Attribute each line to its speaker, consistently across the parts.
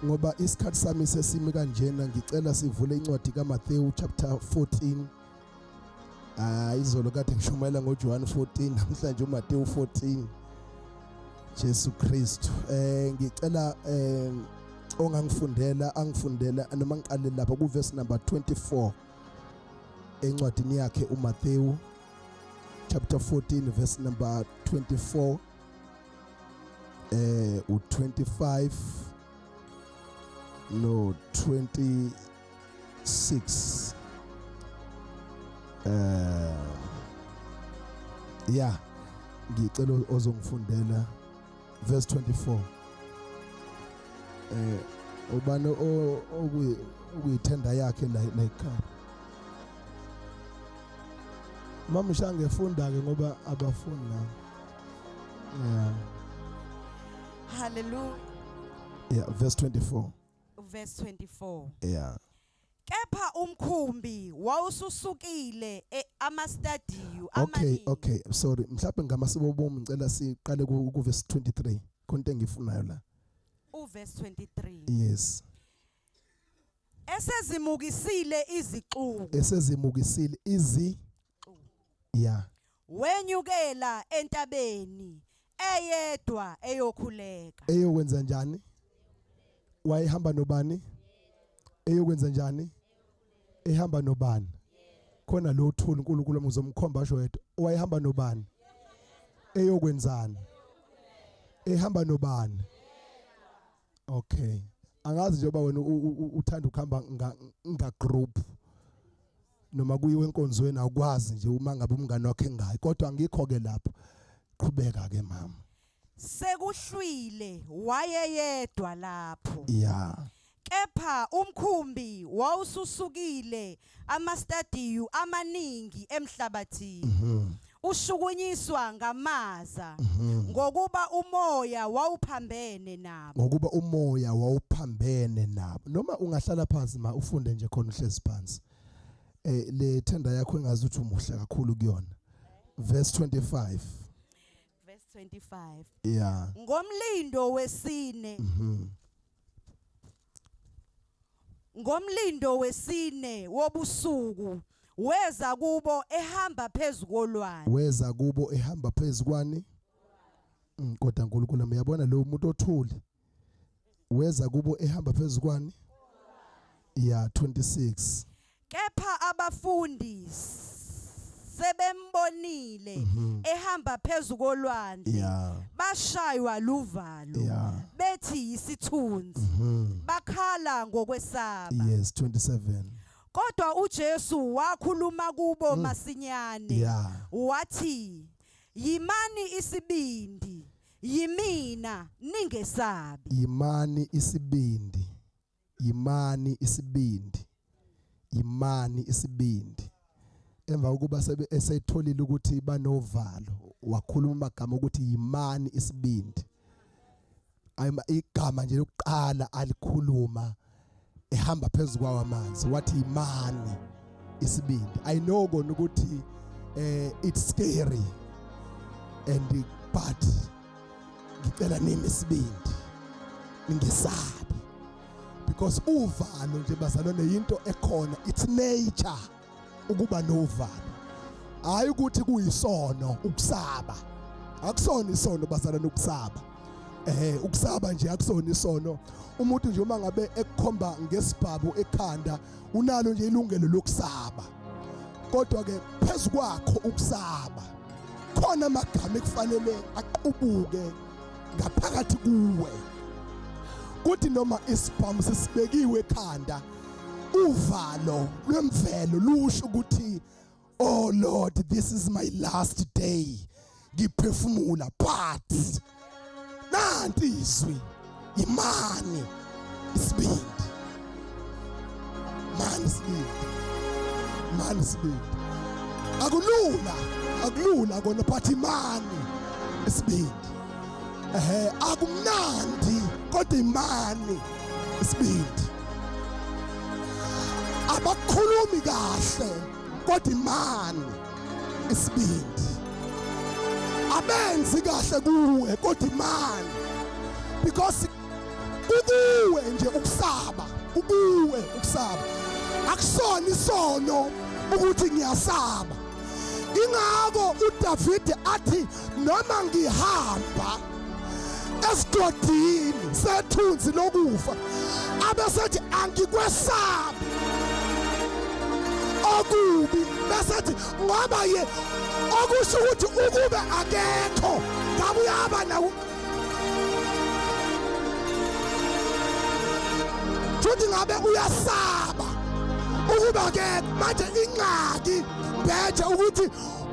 Speaker 1: ngoba isikhathi sami sesimi kanjena ngicela sivule incwadi kaMathewu chapter 14. Izolo kade ngishumayela ngoJohn 14, namhlanje uMathewu 14. Jesu Kristu. Ngicela angifundela noma ngiqale lapha ku verse number 24 encwadini yakhe uMathewu chapter 14 verse number 24 u25 no 26 yeah ngicela ozongifundela verse 24 ubani okuyithenda yakhe la ekhaya. Mama ngifunda ke ngoba abafundi na. Yeah.
Speaker 2: Hallelujah.
Speaker 1: Yeah, verse 24.
Speaker 2: Verse 24.
Speaker 1: Yeah.
Speaker 2: Kepha umkhumbi wawususukile amastadiyo amaningi.
Speaker 1: Okay, sorry. Mhlawumbe ngamasibo bomu ngicela siqale ku verse 23. Konke engifunayo la.
Speaker 2: Verse 23.
Speaker 1: Yes.
Speaker 2: Esezimukisile
Speaker 1: yeah.
Speaker 2: Wenyukela entabeni eyedwa eyokhuleka.
Speaker 1: Eyokwenza njani? Wayehamba nobani? Eyokwenza njani? Ehamba nobani? Khona lo thula uNkulunkulu ngizomkhomba asho yedwa. Wayehamba nobani? Eyokwenzani? Ehamba nobani? Okay. Angazi njengoba wena uthanda ukuhamba nga group noma kuyiwe enkonzweni akwazi nje uma ngabe umngane wakhe engayi, kodwa ngikho ke lapho. Qhubeka ke mama.
Speaker 2: Sekuhlwile wayeyedwa lapho.
Speaker 1: Yeah.
Speaker 2: Kepha umkhumbi wawususukile amastadiyo amaningi emhlabathini. Ushukunyiswa ngamaza ngokuba umoya wawuphambene nabo. Noma ungahlala phansi ma ufunde nje khona uhlezi phansi. Le thenda yakho engazi ukuthi umuhle kakhulu kuyona. Verse 25. Verse 25.
Speaker 1: Yeah.
Speaker 2: Ngomlindo wesine wobusuku weza kubo ehamba phezukwani. Kodwa uNkulunkulu uyabona lo muntu othuli. Weza kubo ehamba phezukwani. Yeah, 26. Kepha abafundi sebembonile ehamba phezukolwandle. Bashaywa luvalo. Bethi isithunzi. Bakhala ngokwesaba.
Speaker 1: Yes, 27.
Speaker 2: Kodwa uJesu wakhuluma kubo masinyane. Wathi, yimani isibindi, yimina ningesabi. Yimani isibindi. Emva ukuba esetholile ukuthi banovalo, wakhuluma amagama ukuthi yimani isibindi. Igama nje lokuqala alikhuluma ehamba phezukwa amanzi wathi imani isibindi. I know kona ukuthi it's scary and but ngicela nimi isibindi ningesabi, because uvalo nje bazalwane yinto ekhona, it's nature ukuba novalo. Hayi ukuthi kuyisono ukusaba, akusona isono bazalwane ukusaba. Ukusaba nje akusona isono. Umuntu nje uma ngabe ekukhomba ngesibhabu ekhanda unalo nje ilungelo lokusaba, kodwa ke phezukwakho ukusaba khona amagama ekufanele aqubuke ngaphakathi kuwe. Kuthi noma isibhamu sesibekiwe ekhanda, uvalo lwemvelo lusho ukuthi oh Lord, this is my last day. Ngiphefumula but nanti izwi imani isibindi. Mani isibindi. Akulula kona but imani isibindi. Akumnandi kodwa imani isibindi. Abakhulumi kahle kodwa imani isibindi. Abenzi kahle kuwe kodwa imani, because kukuwe nje
Speaker 1: kuwe ukusaba akusona isono ukuthi ngiyasaba ingako uDavid athi noma ngihamba esigodini sethunzi lokufa abesethi angikwesabi okubi besethi ngoba ye okusho ukuthi ukube akekho ngabe uyaba nawo futhi ngabe uyasaba ukuba akekho manje ingxaki bethe ukuthi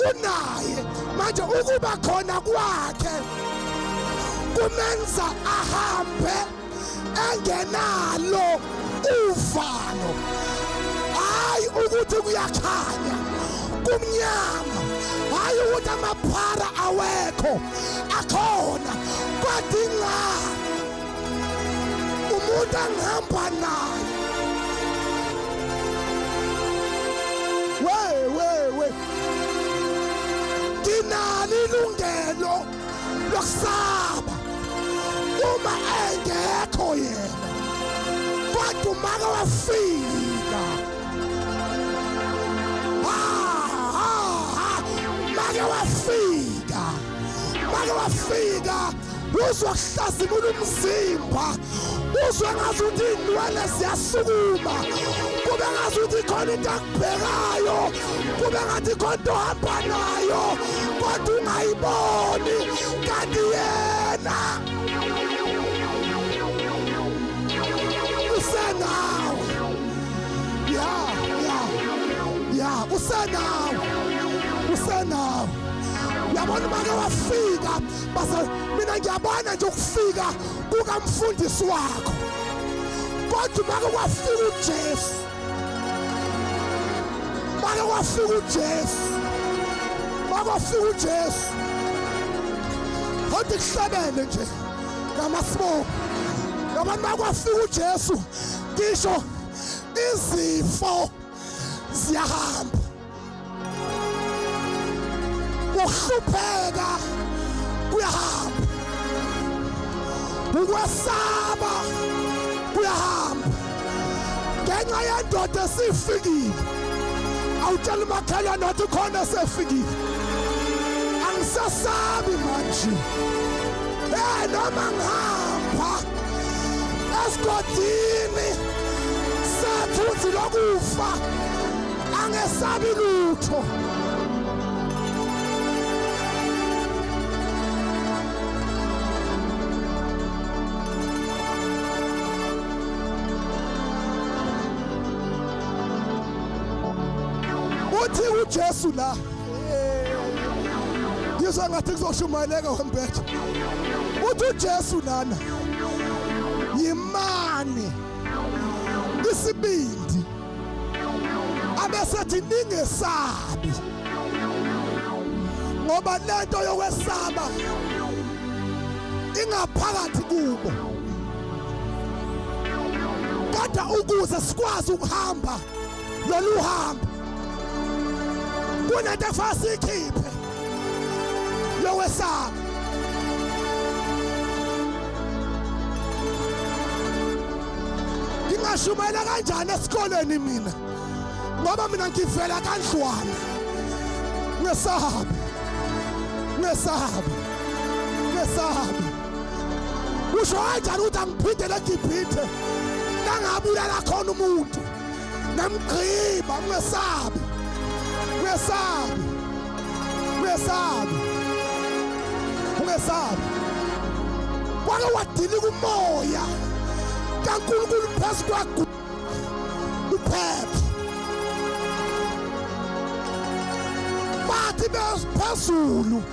Speaker 1: unaye manje ukuba khona kwakhe kumenza ahambe engenalo uvalo hayi ukuthi kuyakhanya kumnyama hayi ukuthi amaphara awekho akhona kwadinga umuntu angihamba naye we kinalo ilungelo lokusaba uma engekho yena kodwa umaka wafika make wafika uzwa kuhlazimula umzimba uzwe ngathi uthi indwele ziyasukuma kube ngathi uthi khona into akubhekayo kube ngathi khona into ohamba nayo kodwa ungayiboni kanti yena usenawe usenawe yabona make wafika base mina ngiyabona nje ukufika kukamfundisi wakho kodwa make wafika uJesu hothi kuhlabele nje namasibo yabona make wafika uJesu ngisho izifo ziyahamba ukuhlupheka kuyahamba ukwesaba kuyahamba ngenxa yendoda esifikile awutshela umakhelwane nothi khona sefikile angisasabi manje noma ngihamba esigodini sethunzi lokufa angesabi lutho uthi uJesu la ngizwa ngathi kuzoshumayeleka wembethe uthi uJesu lana yimani isibindi abesethi ningesabi ngoba lento yokwesaba ingaphakathi kubo kodwa ukuze sikwazi ukuhamba lolu hambo kunento fasikhiphe lokwesaba ngingashumayela kanjani esikoleni mina ngoba mina ngivela kanhlwana ngesabi usho kanjani ukuthi angiphindele eGibhithe langabulala khona umuntu namgqiba ngesabi kwake wadilika umoya kaNkulunkulu phezu kwakho uphepha bathi bephezulu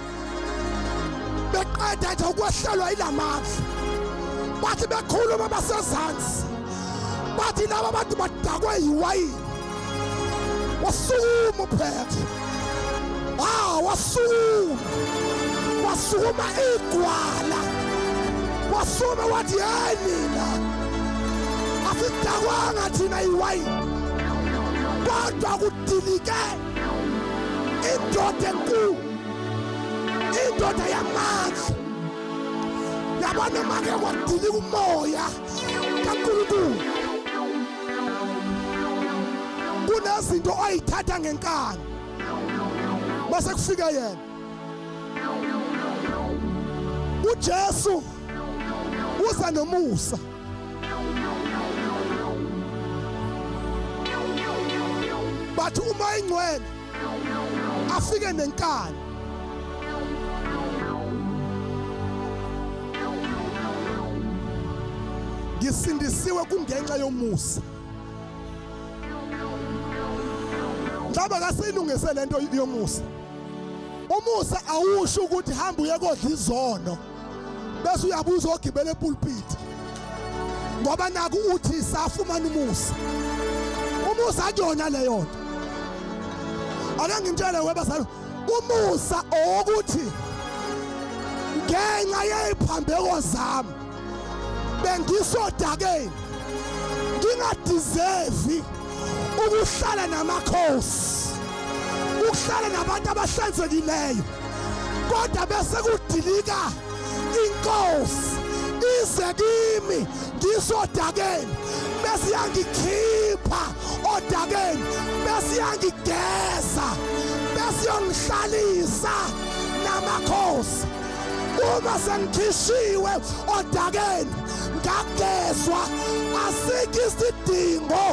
Speaker 1: beqeda nje ukwehlelwa yilamandla bathi bekhuluma basezansi bathi laba bantu badakwe yiwayini wasukuma uphepha wasukuma igwala wasukuma wathi nina asidakwanga thina iwayini kodwa kudilike indoda enkulu indoda yamandla yabona make kwadilika umoya kaNkulunkulu kunezinto oyithatha ngenkani base kufika yena uJesu uza nomusa bathi uma ingcwele afike nenkani ngisindisiwe kungenxa yomusa Ngaba kasilungise lento yomusa umusa awusho ukuthi hamba uye kodla izono bese uyabuza ogibela epulpit ngoba naku uthi safumana umusa akuyona leyo nto ake ngimtshele webazalo umusa ukuthi ngenxa yeziphambeko zami bengisodakeni ngingadeserve ukuhlala namakhosi ukuhlala nabantu abahlanzekileyo kodwa bese kudilika inkosi ize kimi ngisodakeni bese yangikhipha odakeni bese yangigeza bese yongihlalisa namakhosi uma sengikhishiwe odakeni ngagezwa asikho isidingo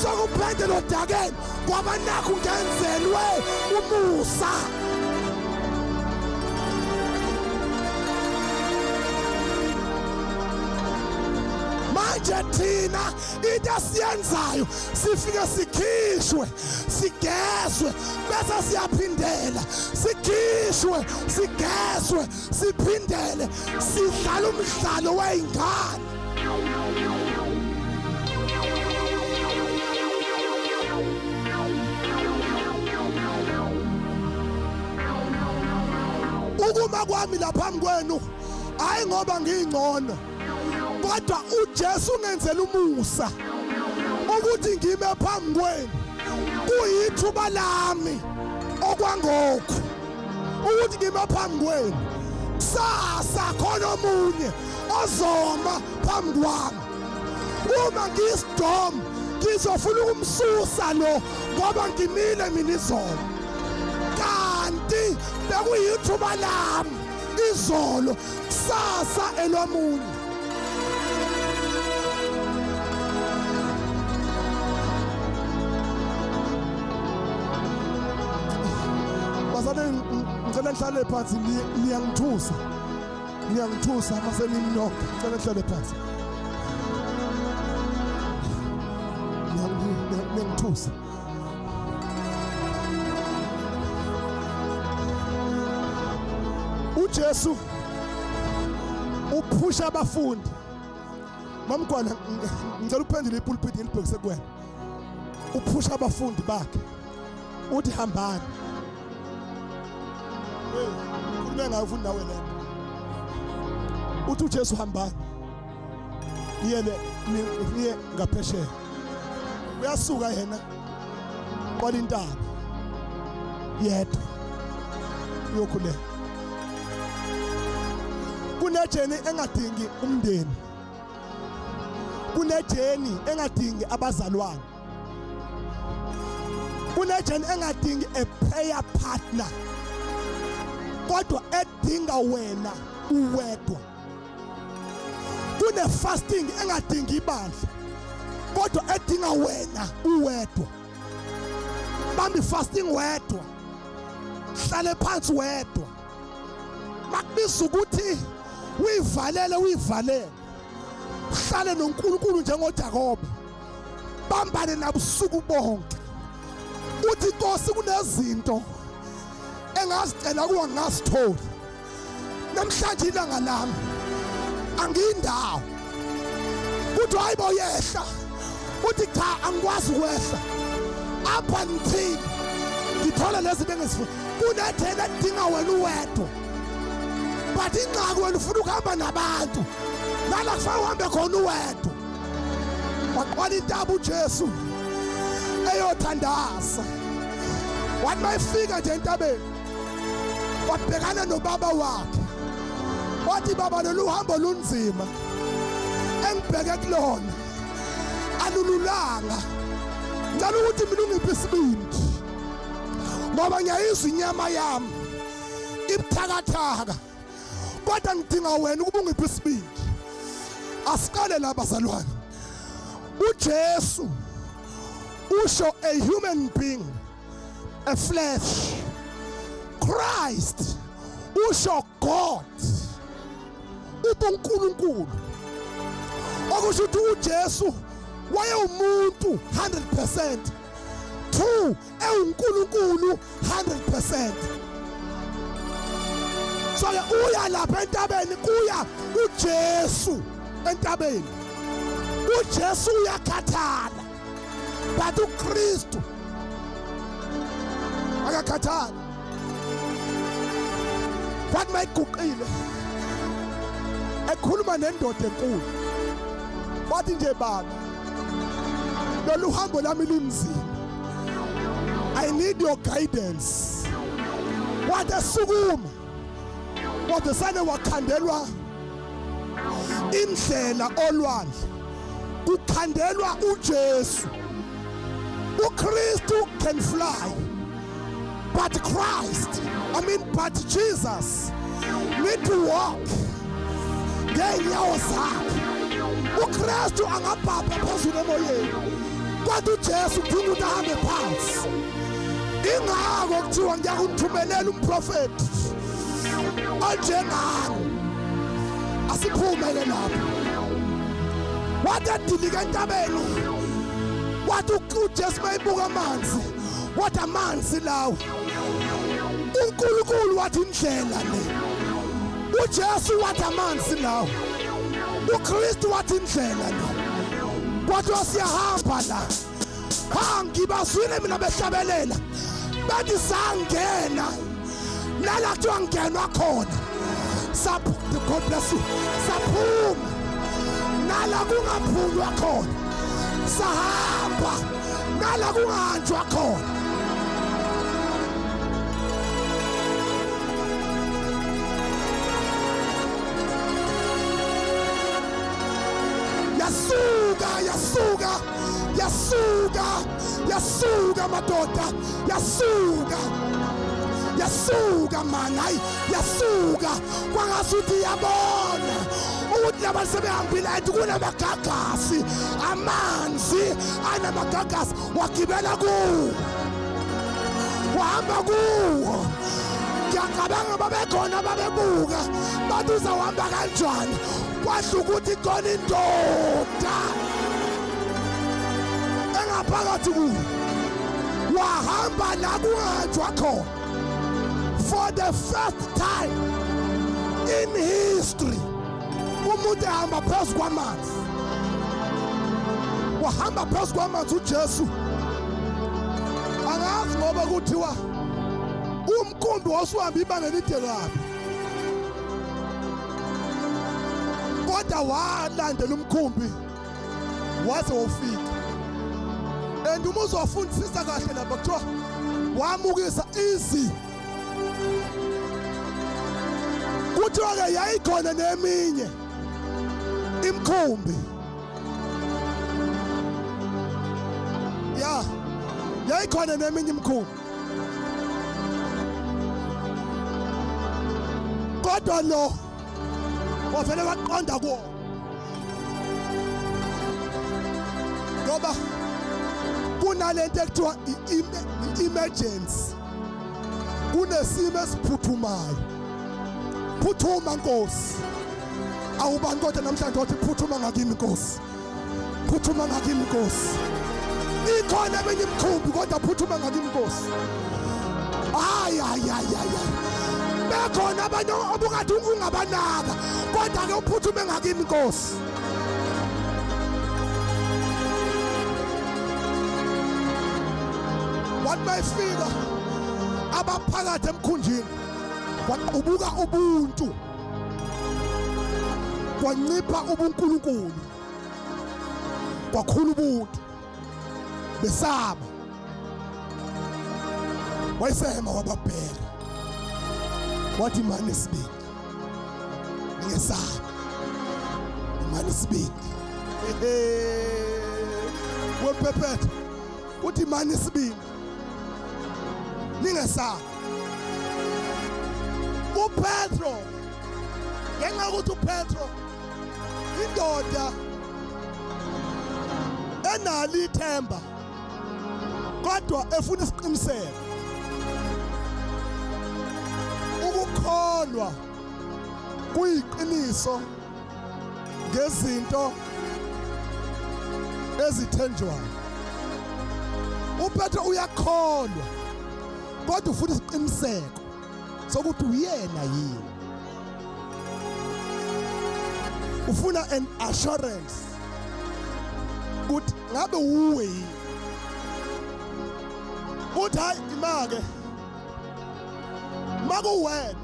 Speaker 1: sokuphendela odakeni ngoba nakho ngenzelwe umusa manje thina into esiyenzayo sifike sikhishwe sigezwe bese siyaphindela sikhishwe sigezwe siphindele sidlala umdlalo weingane ukuma kwami lapha phambi kwenu hayi ngoba ngingcono kodwa uJesu ungenzela umusa ukuthi ngime phambi kwenu kuyithuba lami okwangoku ukuthi ngime phambi kwenu sasa khona omunye ozoma phambi kwami uma ngisidom ngizofuna ukumsusa lo ngoba ngimile mina izolo kanti bekuyithuba lami izolo sasa elomunye ngicela nihlale phansi niyangithusa mase nimnokho ngicela nihlale phansi niyangithusa uJesu uphusha abafundi mamgwana ngicela uphendule ipulpit ngilibhekise kuwena uphusha abafundi bakhe uthi hambani khulume ngayo futhi nawe lento uthi uJesu hambani niye ngaphesheya uyasuka yena qala intaba yedwa uyokhuleka kunejeni engadingi umndeni kunejeni engadingi abazalwane kunejeni engadingi a prayer partner kodwa edinga wena uwedwa kune fasting engadingi ibandla kodwa edinga wena uwedwa bambi fasting wedwa hlale phansi wedwa makubiza ukuthi uyivalele hlale noNkulunkulu njengoJakobe bambane nabusuku bonke uthi Nkosi kunezinto engazicela kuwa ngasitholi namhlanje ilanga lami angiyindawo uthi hayibo yehla uthi cha angikwazi ukwehla apha ngithini ngithola lezi bengizifuna kunethena edinga wena uwedwa but ingxaki wena ufuna ukuhamba nabantu nala kufanele uhambe khona uwedwa waqala intaba uJesu eyothandaza wathi mayifika nje entabeni wabhekana nobaba wakhe wathi baba lolu uhambo lunzima engibheke kulona alululanga ngicela ukuthi mina ungiphe isibindi ngoba ngiyayizwa inyama yami ibuthakathaka kodwa ngidinga wena ukuba ungiphe isibindi. Asiqale la bazalwane. uJesu usho a human being, a flesh. Christ usho God, uNkulunkulu. Okusho ukuthi uJesu wayewumuntu 100%. 2 ewuNkulunkulu 100%. So uya lapha entabeni kuya uJesu entabeni. uJesu uyakhathala but uKristu akakhathala. Kwathi mayiguqile ekhuluma nendoda enkulu wathi nje baba lolu hambo lami lunzima, I need your guidance. Wathi esukuma wathi sane wakhandelwa indlela olwandle, kukhandelwa uJesu. uKristu can fly but but Jesus need to walk ngeenyawo zakhe. uKristu angabhabha phezulu emoyeni kodwa uJesu udinga ukuthi ahambe phansi. Ingako kuthiwa ngiyakuthumelela umprofeti onjengani. Asiphumele lapho. Wathi adilika entabeni, wathi uJesu mayibuka amanzi, wathi amanzi lawo. uNkulunkulu wathi indlela le. uJesu wathi amanzi lawo. uKristu wathi indlela le. Kodwa siyahamba la. Ngibazwile mina behlabelela bathi sangena nala kuthiwa ngenwa khona. God bless you. Saphuma nala kungaphunywa khona. Sahamba nala kungahanjwa khona. Yasuka madoda, yasuka mana, yasuka kwangasuthi yabona ukuthi laba sebehambile ethi kunamagagasi, amanzi anamagagasi, wagibela kuwo, wahamba kuwo. Ngiyacabanga babekhona babebuka bathi uzawuhamba kanjani. Kwasho ukuthi khona indoda engaphakathi kuyo, wahamba la kungahanjwa khona. For the first time in history umuntu ehamba phezu kwamanzi, wahamba phezu kwamanzi uJesu. Angazi ngoba kuthiwa umkhumbi wasuhamba ibanga elide kabi, kodwa walandela umkhumbi waze wofika. And uma uzofundisisa kahle lapha kuthiwa wamukisa easy. Kuthiwa ke yayikhona neminye imkhumbi, yayikhona neminye imkhumbi, kodwa lo wavele waqonda kuwo ngoba kunalento ekuthiwa i-emergency, kunesimo esiphuthumayo. Phuthuma Nkosi. Awubani kodwa namhlanje uthi phuthuma ngakimi Nkosi, phuthuma ngakimi Nkosi. Ikhona eminye imkhumbi kodwa phuthuma ngakimi Nkosi. Bekhona abanye obukade ungabanaka kodwa ke uphuthume ngakimi Nkosi. Wathi mayifika abaphakathi emkhunjini, ubuka ubuntu, kwancipha ubuNkulunkulu, kwakhula ubuntu, besaba. Wayesema wababheka wathi imani isibindi, ngesaba imani isibindi. Wempephethe uthi mani isibindi ningesabi. uPetro ngenxa ukuthi uPetro indoda enalo ithemba kodwa efuna isiqiniseko, ukukholwa kuyiqiniso ngezinto ezithenjwayo. uPetro uyakholwa kodwa ufuna isiqiniseko sokuthi uyena yini, ufuna an assurance ukuthi ngabe uwe yini. uthi hayi imake makuwena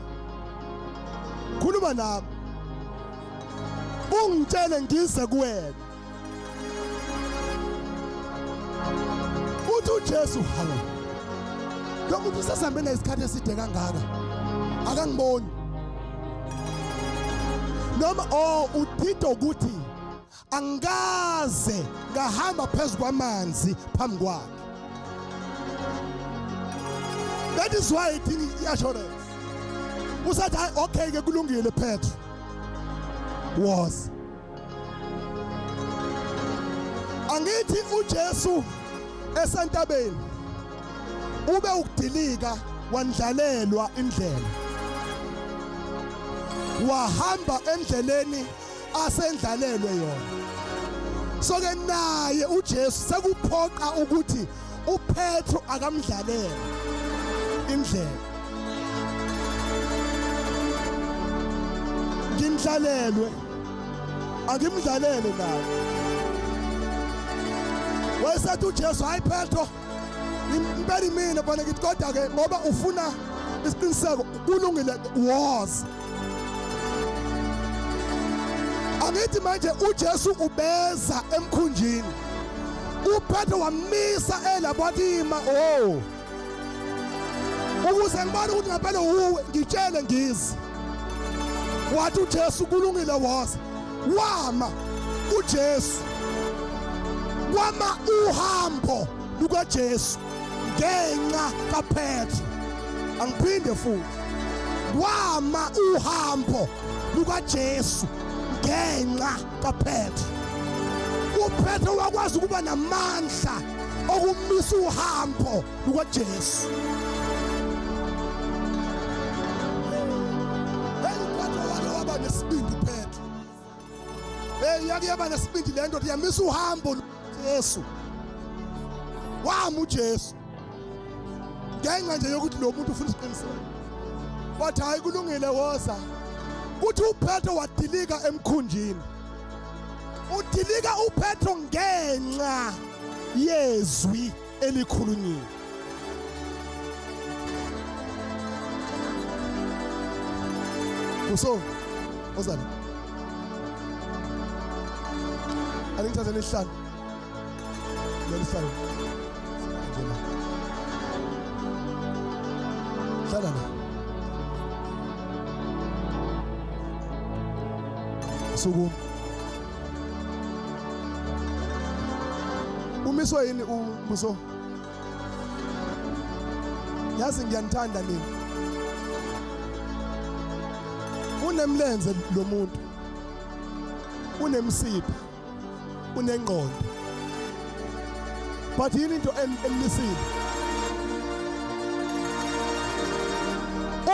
Speaker 1: khuluma nami ungitshele ngize kuwena. uthi uJesu hawu lo muntu usesambe nesikhathi eside kangaka akangiboni, noma uthito ukuthi angikaze ngahamba phezu kwamanzi phambi kwakhe. That is why I think i-assurance usathi hayi okay ke kulungile Petro was. Angithi uJesu esantabeni ube ukudilika wandlalelwa indlela, wahamba endleleni asendlalelwe yona. So ke naye uJesu sekuphoqa ukuthi uPetro akamdlalele indlela. Ngimdlalelwe angimdlalele naye. Wayesathi uJesu hayi Petro impela mina bona ngithi kodwa ke ngoba ufuna isiqiniseko kulungile was. Angithi manje uJesu ubeza emkhunjini, uPetro wamisa elabatima ukuze ngibone ukuthi ngempela uwe ngitshele ngizi. Wathi uJesu kulungile was. Wama uJesu wama uhambo lukaJesu ngenxa kaPetro. Angiphinde futhi wama uhambo lukaJesu ngenxa kaPetro. uPetro wakwazi ukuba namandla okumisa uhambo lukaJesu. Waba nesibindi uPetro. Yake yaba nesibindi lento yamisa uhambo lukaJesu. Wama uJesu ngenxa nje yokuthi lo muntu ufuna isiqiniseko. Wathi hayi kulungile woza. Kuthi uPetro wadilika emkhunjini. Udilika uPetro ngenxa yezwi elikhulunyiwe. Uso ozana alingithatha lesihlanu lesihlanu njena hlala la suku umiswa yini ubuso yazi ngiyanithanda mina unemlenze lo muntu unemsipha unengqondo but yini into emnisile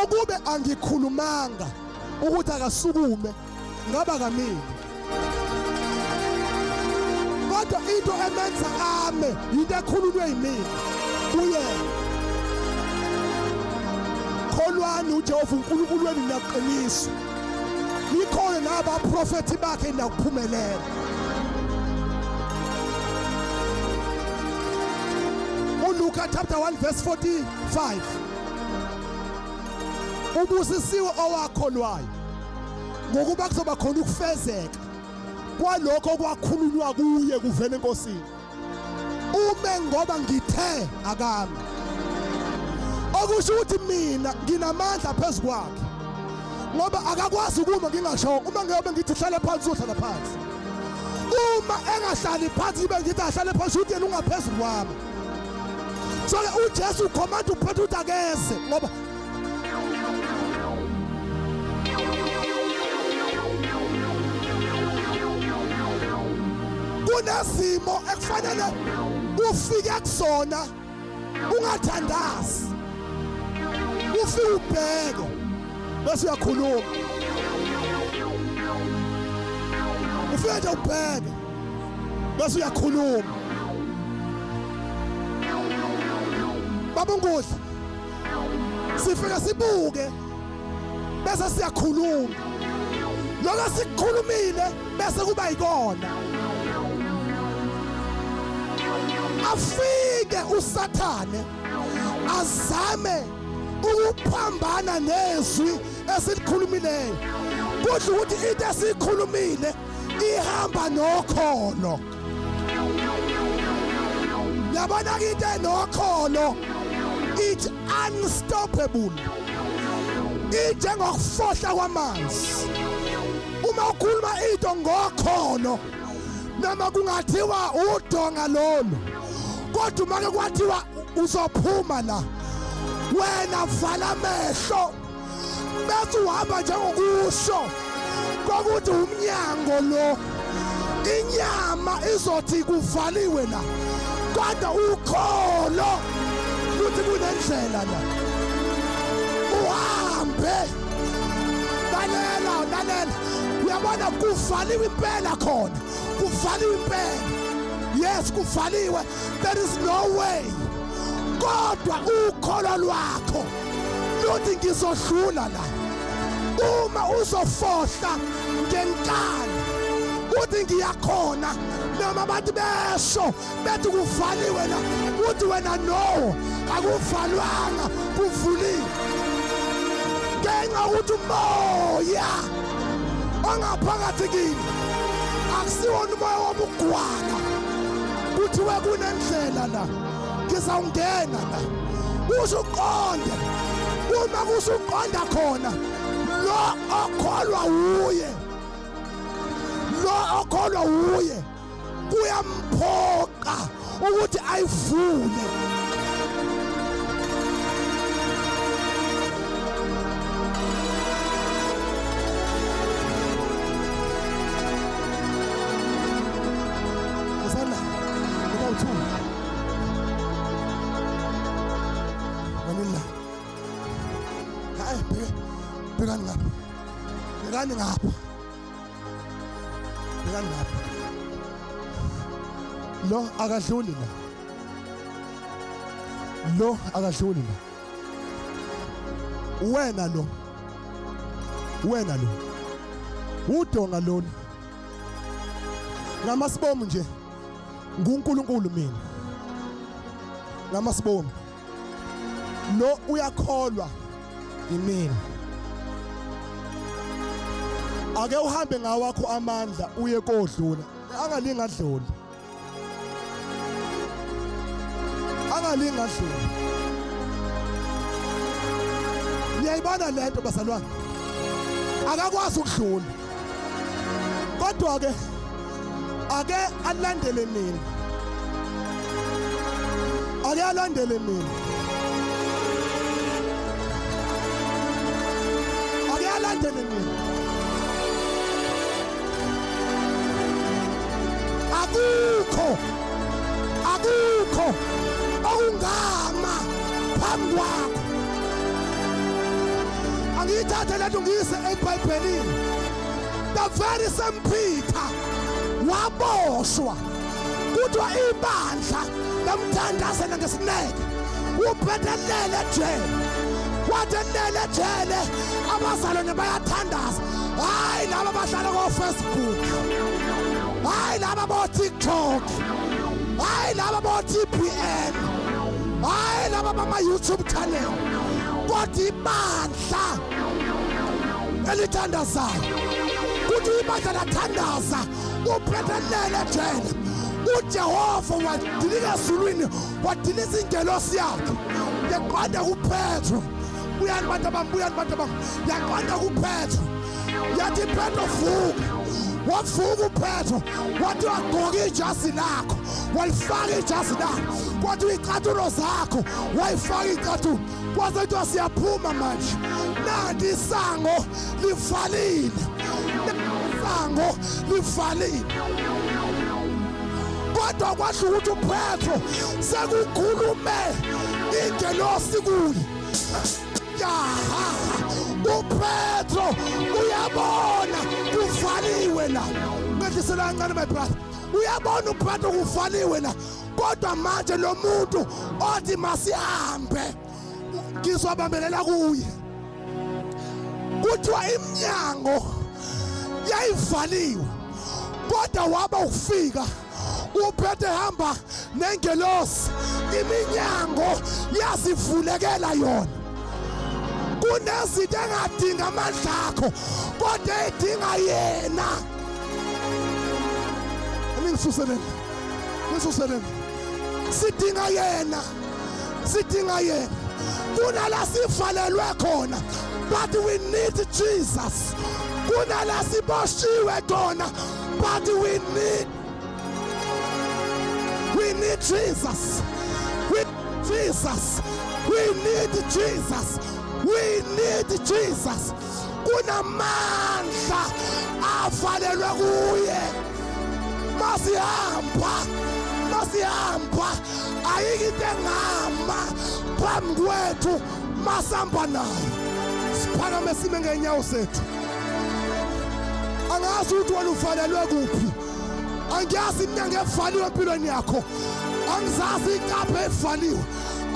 Speaker 1: ukube angikhulumanga ukuthi akasukume ngaba kamini kodwa into emenza ame into ekhulunywe yimina uyena. Kholwani uJehova uNkulunkulu wenu naqiniso likhona naba prophethi bakhe ndakuphumelela. uLuka chapter 1 verse 45 ubusisiwe owakholwayo ngokuba kuzoba khona ukufezeka kwalokho kwakhulunywa kuye kuvela enkosini. Ume ngoba ngithe akami okusho ukuthi mina nginamandla phezu kwakhe ngoba akakwazi ukuma ngingasho. Uma ngiyobe ngithi hlala phansi uhlala phansi, uma engahlali phansi ibe ngithi ahlale phansi uthi yena ungaphezulu kwami. So ke uJesu ukhomanda uPetru ukuthi akeze ngoba kunezimo ekufanele ufike kusona ungathandazi ufike ubheke bese uyakhuluma ufike nje ubheke bese uyakhuluma baba uNkosi sifika sibuke bese siyakhuluma lokho sikukhulumile bese kuba yikona afike uSathane azame ukuphambana nezwi esilikhulumileyo kudla ukuthi into esikhulumile ihamba nokholo yabona into enokholo it's unstoppable injengokufohla kwamanzi uma ukhuluma into ngokholo noma kungathiwa udonga lolu kodwa make kwathiwa uzophuma la wena vala amehlo bese uhamba njengokusho kokuthi umnyango lo inyama izothi kuvaliwe la kodwa ukholo ukuthi kunendlela la uhambe lalela uyabona kuvaliwe impela khona kuvaliwe impela yes kuvaliwe there is no way kodwa ukholo lwakho luthi ngizodlula la uma uzofohla ngenkani uthi ngiyakhona noma abantu besho bethi kuvaliwe la uthi wena no akuvalwanga kuvuliwe ngenxa ukuthi umoya ongaphakathi kimi akusiwona umoya wobugwala kuthiwe kunendlela la ngizawungena la usho uqonde uma kusuqonda khona lo okholwa uye kuyamphoqa ukuthi ayivule Bekani ngapha lo akadluli la wena lo udonga lona ngamasibomu nje nguNkulunkulu mina ngamasibomu lo uyakholwa imini ake uhambe ngawakho amandla uye kodlula angalinga dlula niyayibona lento basalwane akakwazi ukudlula kodwa ke ake alandele mina akukho okungama phambi kwakho angiyithathe lento ngiyise eBhayibhelini the very same Peter waboshwa kuthiwa ibandla lamthandazela ngesineke uphethelele ejele wathelele ejele abazalwane bayathandaza hayi laba abahlala ko-Facebook hayi laba bo-TikTok hayi laba bo-TPN hayi laba bama-YouTube channel kodwa ibandla elithandazayo kuthi ibandla lathandaza uphethelele ejele uJehova wadilika ezulwini wadilisa ingelosi yakhe yaqonda kuPetro uyani bantu bami yaqonda kuPetro yathi Petro vuka wavuka uPetro wathi wagqoka ijazi lakho walifaka ijazi lakho kwathi uyicathulo zakho wayifaka icathulo kwathi siyaphuma manje nanti isango livalile isango livalile kodwa kwasho ukuthi uPetro sekukhulume ingelosi kuye yaha uPetro uyabona kuvaliwe la ngidisela kancane my brother uyabona uPetro kuvaliwe la kodwa manje lo muntu othi masihambe ngizobambelela kuye kuthiwa iminyango yayivaliwe kodwa waba ufika uPetro ehamba nengelosi iminyango yazivulekela yona kunezinto engadinga amandla akho kodwa edinga yena ngisuseleni sidinga yena kunala sivalelwe khona but we need Jesus kunala siboshiwe khona but we need Jesus we need Jesus kunamandla avalelwe kuye masihamba ayikho into engama phambi kwethu masihamba nayo siphakame sime ngenyawo sethu angazi ukuthi wena uvalelwe kuphi angiyazi iminyango evaliwe empilweni yakho angizazi ikaphe evaliwe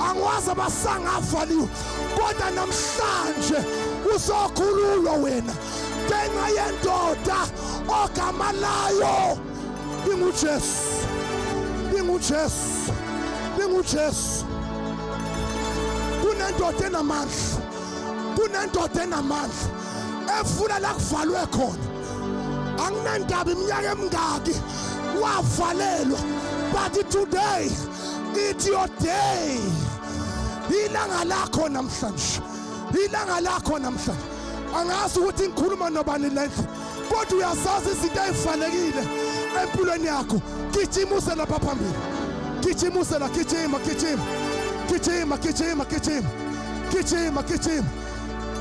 Speaker 1: angwazi abasanga avaliwe kodwa namhlanje uzokhululwa wena ngenxa yendoda ogama layo linguJesu kunendoda enamandla efuna la kuvalwe khona anginandaba iminyaka emingaki wavalelwa but today it's your day ilanga lakho namhlanje angazi ukuthi ngikhuluma nobani lendlu kodwa uyazazi izinto ezifanelekile empilweni yakho gijimuse lapha phambili gijimuse la gijima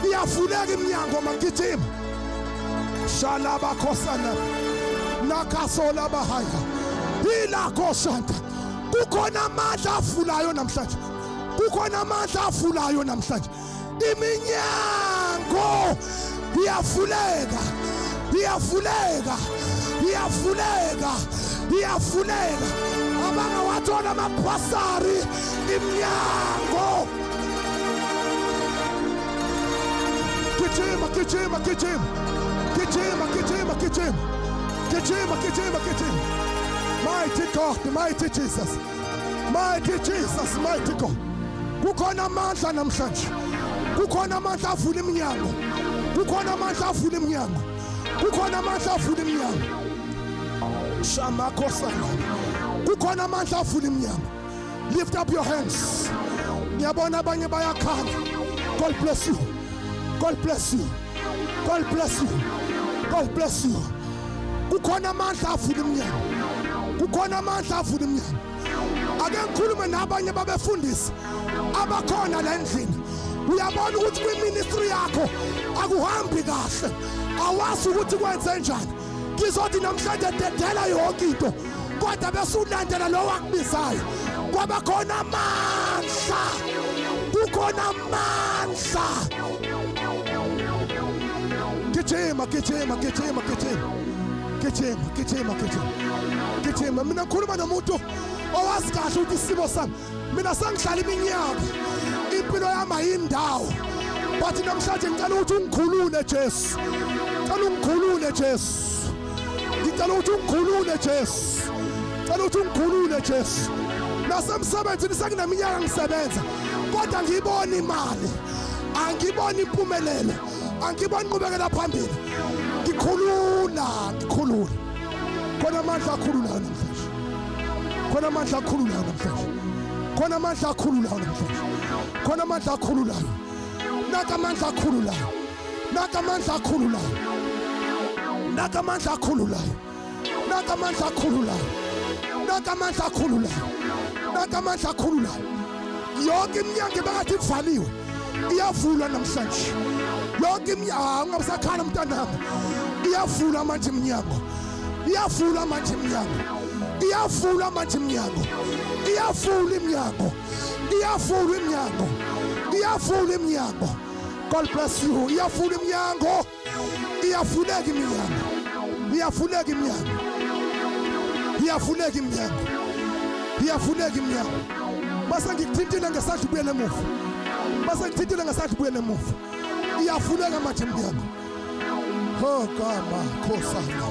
Speaker 1: iyavuleka iminyango magijima shalaba khosana nakasola bahaya ilakho shanta kukhona amandla afulayo namhlanje iminyango iyavuleka abangawathola amabhasari iminyango gijima mighty God mighty Jesus mighty God kukhona amandla namhlanje kukhona amandla avula iminyango shamakosana kukhona amandla avula iminyango lift up your hands ngiyabona abanye bayakhala God bless you kukhona amandla avula iminyango ake ngikhulume nabanye babefundisi abakhona la endlini uyabona ukuthi kwiministry yakho akuhambi kahle awazi ukuthi kwenze njani ngizothi namhlanje dedela yonke into kodwa bese ulandela lo wakubizayo kwaba khona amandla kukhona amandla gijima mina ngikhuluma nomuntu owazi kahle ukuthi isimo sami mina sangihlala iminyaka impilo yami ayindawo but namhlanje ngicela ukuthi ungikhulule Jesu ngicela ukuthi ungikhulule Jesu nasemsebenzini sekuneminyaka ngisebenza kodwa ngibona imali angiboni impumelelo angiboni inqubekela phambili ngikhulula khona amandla akhululayo namhlanje khona amandla akhululayo nakamandla akhululayo, nakamandla akhululayo, nakamandla akhululayo, nakamandla akhululayo. Yonke iminyango ebekade ivaliwe iyavulwa namhlanje. Yonke iminyango ungabusakhala mntanami, iyavulwa manje iminyango, iyavulwa manje iminyango, iyavulwa manje iminyango, iyavulwa iminyango, iyavulwa iminyango, iyavulwa iminyango. God bless you. Iyavulwa iminyango, iyavuleka iminyango, iyavuleka iminyango, iyavuleka iminyango, iyavuleka iminyango. Base ngikuthintile ngesandla ubuyele emuva, base ngikuthintile ngesandla ubuyele emuva. Iyavuleka manje iminyango. Oh gama khosana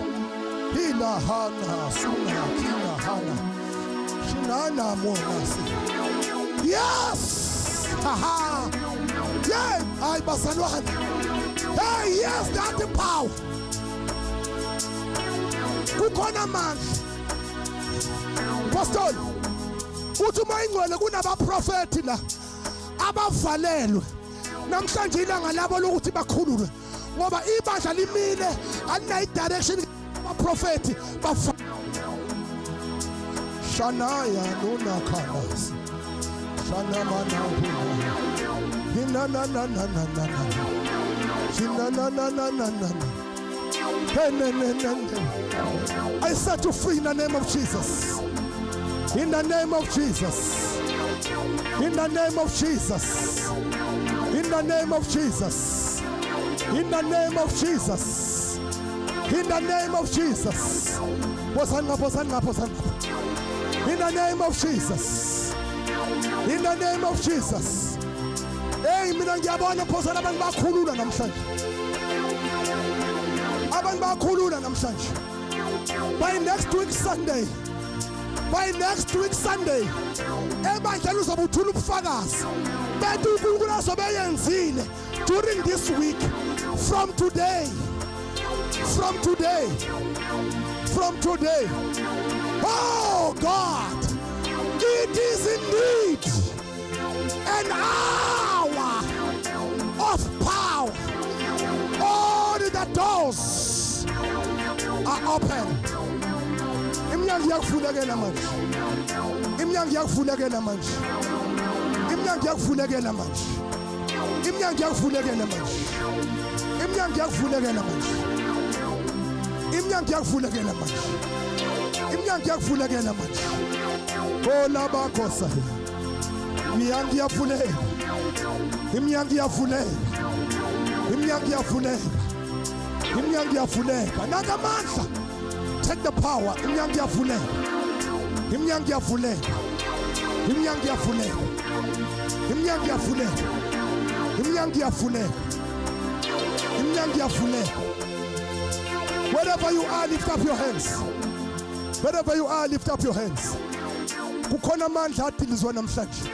Speaker 1: hila hana suna kina hana shinana monasi. Yes, haha, yeah, ay basalwana. Hey, yes, that's the power. Kukhona manje Pastor uthi uma ingcwele kunabaprofeti la abavalelwe namhlanje ilanga labo lokuthi bakhululwe ngoba ibandla limile alinayi direction abaprofeti Shanaya nona khalas Shana mana hina na na na na na hina na na na na na. I set you free in the name of Jesus. In the name of Jesus. In the name of Jesus. In the name of Jesus. In the name of Jesus. In the name of Jesus. In the name of Jesus. In the name of Jesus. Hey, mina ngiyabona phosana abantu bakhulula namhlanje. Abantu bakhulula namhlanje. By next week Sunday. By next week Sunday, ebandla uzobuthula ubufakazi bethi uNkulunkulu asobeyenzile during this week. From today, from today, from today. Oh God, it is indeed an hour of power. All the doors are open. Imnyango yakuvulekela manje. Imnyango yakuvulekela manje. Imnyango yakuvulekela manje. Imnyango yakuvulekela manje. Imnyango yakuvulekela manje. Imnyango yakuvulekela manje. Imnyango yakuvulekela manje. Oh labakhosa. Imnyango yavuleka. Imnyango yavuleka. Imnyango yavuleka. Imnyango yavuleka. Nakamandla. Take the power. Imnyango yavuleka. Imnyango yavuleka. Imnyango yavuleka. Imnyango yavuleka. Imnyango yavuleka. Imnyango yavuleka. Wherever you are, lift up your hands. Wherever you are, lift up your hands. Kukhona amandla adilizwa namhlanje.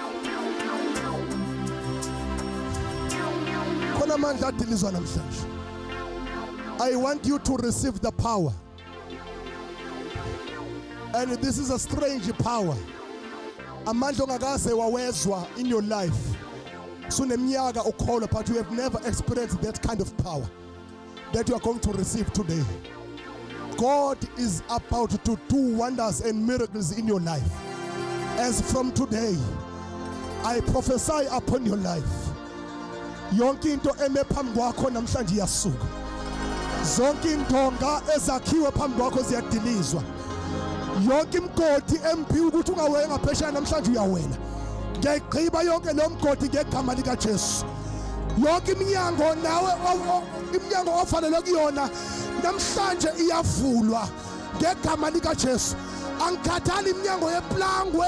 Speaker 1: Kukhona amandla adilizwa namhlanje. I want you to receive the power. And this is a strange power. Amandla ongakaze wawezwa in your life. Sunemnyaka ukholwa, but you have never experienced that kind of power that you are going to receive today. God is about to do wonders and miracles in your life. As from today, I prophesy upon your life. Yonke into eme phambi kwakho namhlanje iyasuka. Zonke intonga ezakhiwe phambi kwakho ziyadilizwa. Yonke imgodi embi ukuthi ungawela ngapheshana namhlanje uyawela. Ngiyagqiba yonke lo mgodi ngegama lika Jesu. Yonke iminyango nawe iminyango ofanele kuyona namhlanje iyavulwa ngegama lika Jesu. Angikhathali iminyango yeplangwe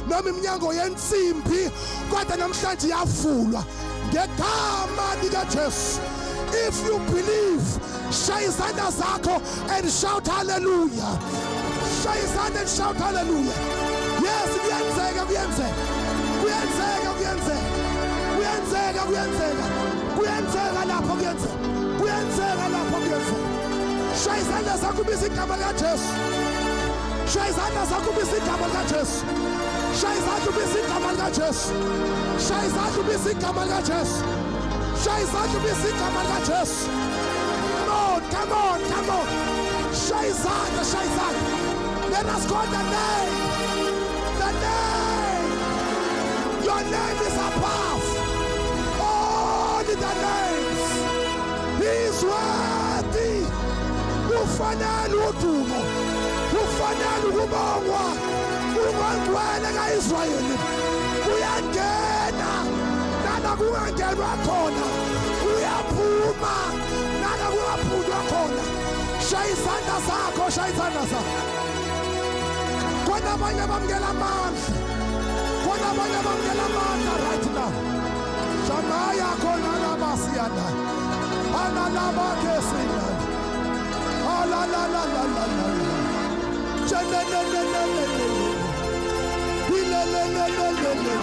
Speaker 1: noma iminyango yensimbi kodwa namhlanje iyavulwa ngegama lika Jesu. If you believe, shaya izandla zakho and shout hallelujah. Shaya izandla and shout hallelujah. Yes, kuyenzeka, kuyenzeka. Kuyenzeka, kuyenzeka. Kuyenzeka, kuyenzeka. Kuyenzeka lapho kuyenzeka. Kuyenzeka lapho kuyenzeka. Shaya izandla zakho ubise igama lika Jesu. Shaya izandla zakho ubise igama lika Jesu. Shaya izandla ubise igama lika Jesu. Shaya izandla ubise igama lika Jesu. Shaya izandla ubise igama lika Jesu. Lord come on, come on. Shayzana, Shayzana. Let us call the name. The name. Your name is above all the names. He is worthy. Ufanele udumo. Ufanele ukubongwa. Ungangcwele kaIsrayeli. Uyangena. Nana kungangenwa khona. Uyaphuma. Nana kungaphunywa khona. Shaya izandla zakho, shaya izandla zakho. Khona abanye abamkela amandla. Khona abanye abamkela amandla right now. Shamaya khona labasiyana. Ana laba kesina. Ala la la la la la. Chene ne ne ne ne ne. Ile le le le le le.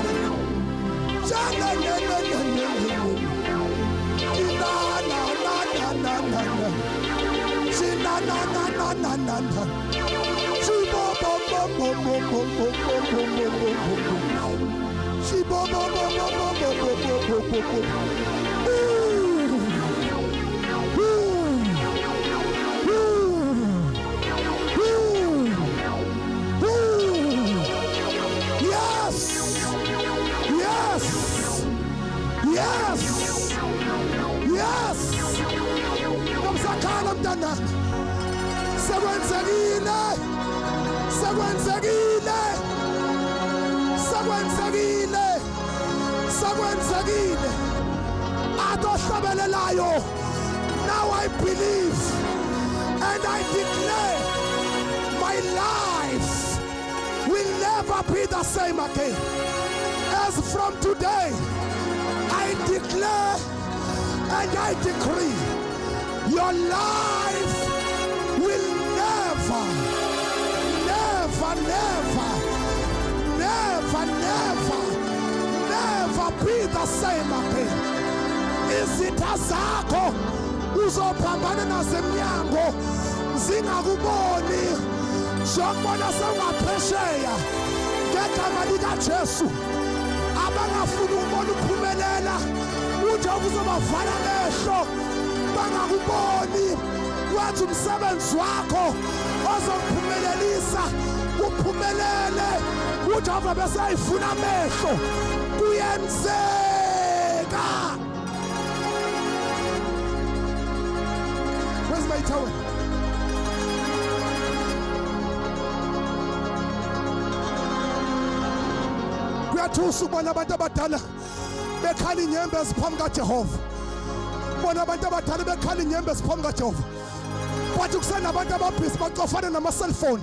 Speaker 1: Chene ne ne ne ne ne. Ina na na na na na. China na na na na na na. Chibo bo bo bo bo bo bo bo bo bo bo. Chibo bo bo bo bo bo bo bo bo bo. Yes! Yes! Namsakhala mntana. Sekwenzekile! Sekwenzekile! Sekwenzekile! Sekwenzekile! Adohlabelelayo. Now I believe and I declare my life will never be the same again. As from today, I declare and I decree your life will never, never, never, never, never, never be the same again. Izitha zakho uzophambana nazo emnyango zingakuboni zokubona sengaphesheya ngegama likaJesu. Abangafuni ukubona uphumelela uJehova uzobavala amehlo bangakuboni. Wathi umsebenzi wakho ozokuphumelelisa uphumelele. uJehova bese ayifuna amehlo kuyenzeka. Where's my towel? Kuyathusa ukubona abantu abadala bekhala inyembe eziphambi kaJehova. Bona abantu abadala bekhala inyembe eziphambi kaJehova. Bathi kusenabantu ababhizi bacofana nama-cellphone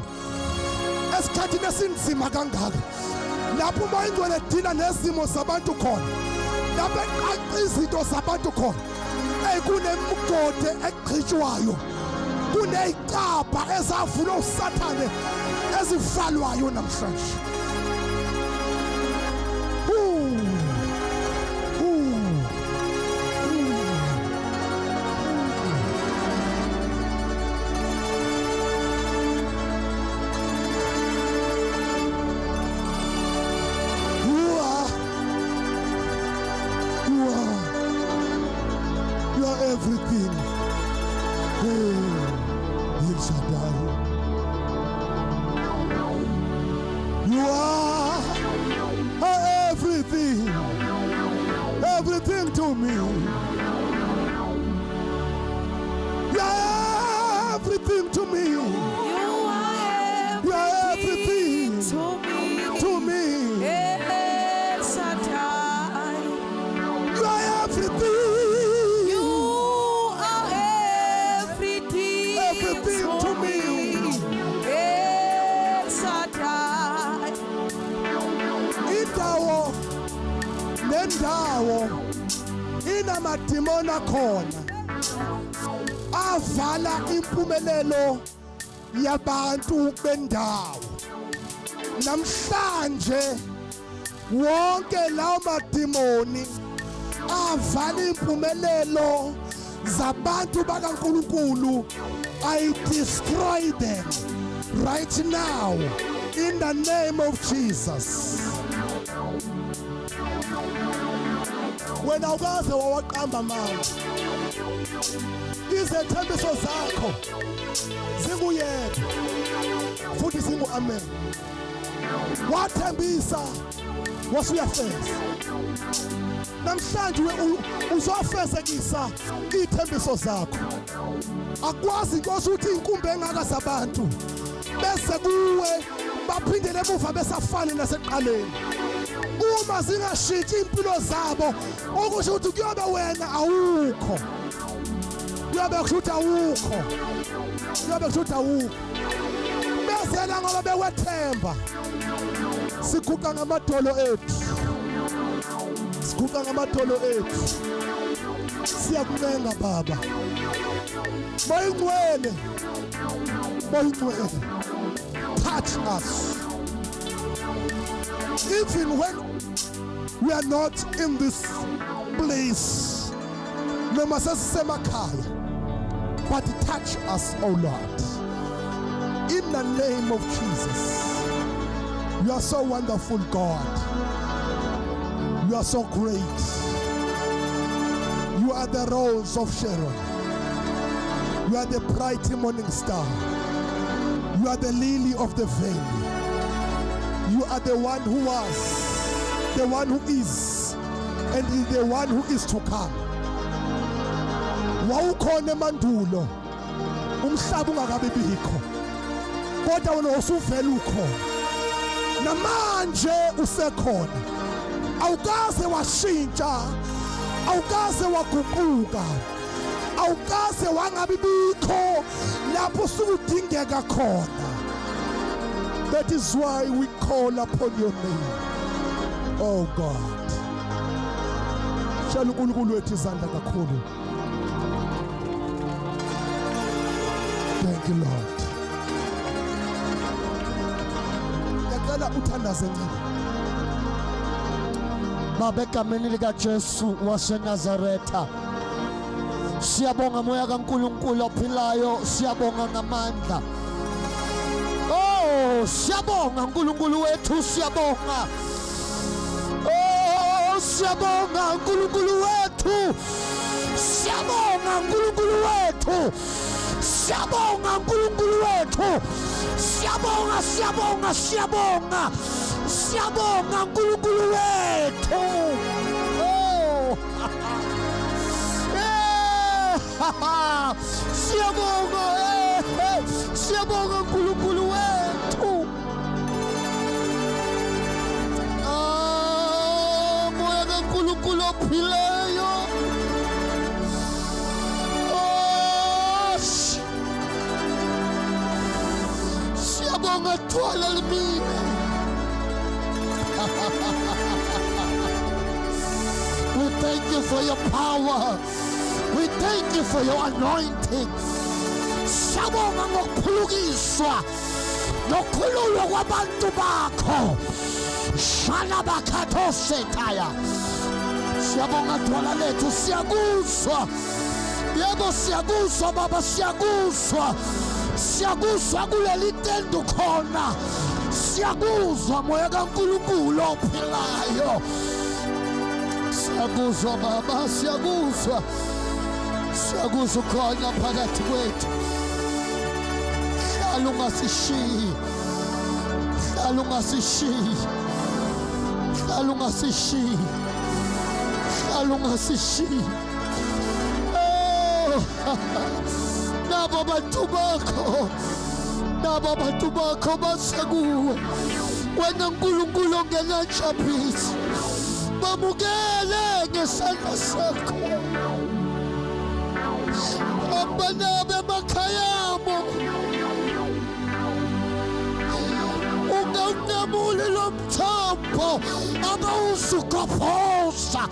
Speaker 1: esikhathini esinzima kangaka. Lapho umoya ingcwele edila nezimo zabantu khona. Lapho eqaqa izinto zabantu khona. Kunemgode egqitshwayo. Kuney'kabha ezavulwa uSathane ezivalwayo namhlanje. Everything. El Shaddai. You are everything. Everything to me. You are everything to me. You are everything to me.
Speaker 3: El Shaddai.
Speaker 1: You are everything. Everything to me.
Speaker 3: El Shaddai.
Speaker 1: Indawo nendawo inamadimoni akhona avala impumelelo yabantu bendawo. Namhlanje wonke lawo madimoni avala impumelelo zabantu bakaNkulunkulu. I destroy them right now in the name of Jesus. Wena ukaze wawaqamba manje izethembiso zakho zinguyena futhi zingu-amen. Wathembisa wasuyafeza. Namhlanje uzofezekisa ithembiso zakho. Akwazi Nkosi ukuthi inkumbi engaka zabantu bese kuwe baphindele emuva besafana nasekuqaleni. Uma zingashintshi impilo zabo okusho ukuthi kuyobe wena awukho. Kuyobe kusho ukuthi awukho. Kuyobe kusho ukuthi awukho. Bese la ngoba bewethemba. Siguqa ngamadolo ethu. Siguqa ngamadolo ethu. Siyakunenga Baba. Bayingcwele. Bayingcwele. Touch us. Even when we are not in this place, noma sesemakhaya, but touch us, oh Lord. In the name of Jesus. You are so wonderful, God. You are so great. You are the rose of Sharon. You are the bright morning star. You are the lily of the valley. You are the one who was, the one who is, and the one who is to come. Wawukhona emandulo, umhlaba ungakabi bikho. Kodwa wena usuvela ukhona. Namanje usekhona. Awukaze washintsha. Awukaze waguquka. Awukaze wangabi bikho lapho usudingeka khona. That is why we call upon your name. Oh God. Shall uNkulunkulu wethu izandla kakhulu. Thank you, Lord. Ngicela uthandaze ncane.
Speaker 2: Baba egameni lika Jesu waseNazaretha. Siyabonga moya kaNkulunkulu ophilayo, siyabonga ngamandla. Siyabonga uNkulunkulu wethu, siyabonga. Siyabonga uNkulunkulu wethu. Siyabonga uNkulunkulu wethu. Siyabonga uNkulunkulu wethu. Siyabonga, siyabonga, siyabonga. Siyabonga uNkulunkulu wethu. Siyabonga, siyabonga uNkulunkulu wethu. Moya kaNkulunkulu ophileyo. Siyabonga thwala limini. We thank you for your power. We thank you for your anointing. Siyabonga ngokuphulukiswa nokukhululwa kwabantu bakho. Shala bakatho setaya. Siyabonga thwala lethu, siyakuzwa. Yebo siyakuzwa Baba, siyakuzwa. Siyakuzwa kuleli tendo khona. Siyakuzwa moya kaNkulunkulu ophilayo. Siyakuzwa Baba, siyakuzwa. Siyakuzwa khona phakathi kwethu. Hlala ungasishiyi. Hlala ungasishiyi. Hlala ungasishiyi. Hlala ungasishiyi. Nabo abantu bakho. Nabo abantu bakho basekuwe. Wena uNkulunkulu ongenajabhisi. Bamukele ngesandla sakho. Abanabe emakhayabo. Ungamnamuli lo mthambo abawusugobhoza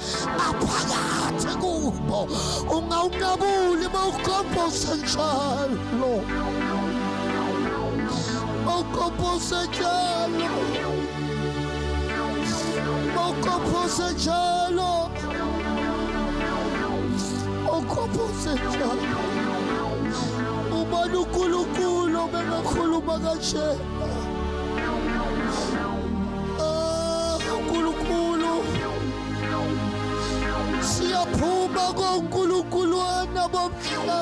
Speaker 2: aphakathi kubo. Ungamnamuli mawugobhoza njalo. Mawugobhoza njalo. Mawugobhoza njalo. Mawugobhoza njalo. Ubani uNkulunkulu bengakhuluma kanje. uNkulunkulu siyaphuma konkulunkulu wena bomhlaba.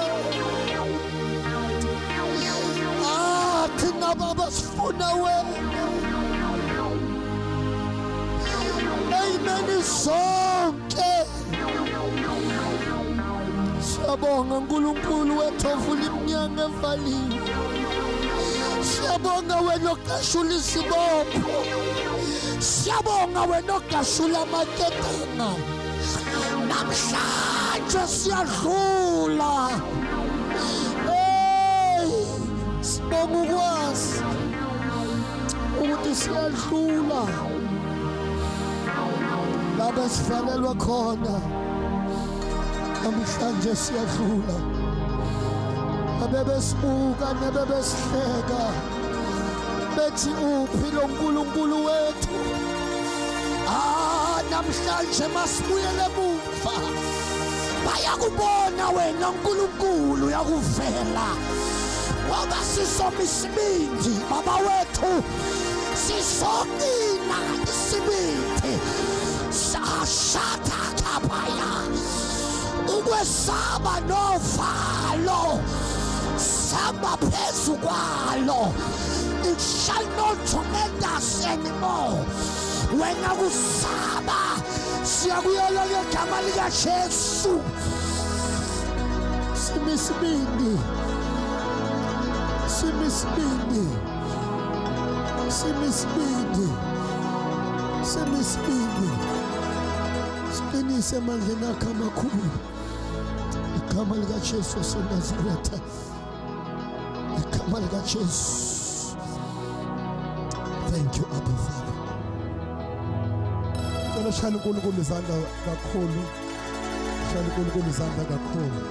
Speaker 2: Thina baba sifuna wena. Amen zonke. Siyabonga uNkulunkulu wethu ovula iminyango evaliwe. Siyabonga wena ogashula isibopho. Siyabonga wena ogashula amaketanga. Namhlanje siyadlula. Sibonga ukwazi ukuthi siyadlula lapha sifanelwe khona. Namhlanje siyadlula. Abebesibuka nebebesihleka bethi uphi lo nkulunkulu wethu. Namhlanje masibuyele emuva bayakubona wena uNkulunkulu yakuvela. Ngoba sisoma isibindi baba wethu, sisomina isibindi sashata kaphaya. Ukwesaba novalo samba phezu kwalo. It shall not torment us anymore. Wena kusaba siyakuyela ngegama likaJesu. Simisibindi, simisibindi, simisibindi, simisibindi. Siqinise emandleni akho amakhulu. Igama likaJesu waseNazaretha, igama likaJesu. Thank you, Abba Father.
Speaker 1: Shaya uNkulunkulu izandla kakhulu. Shaya uNkulunkulu izandla kakhulu.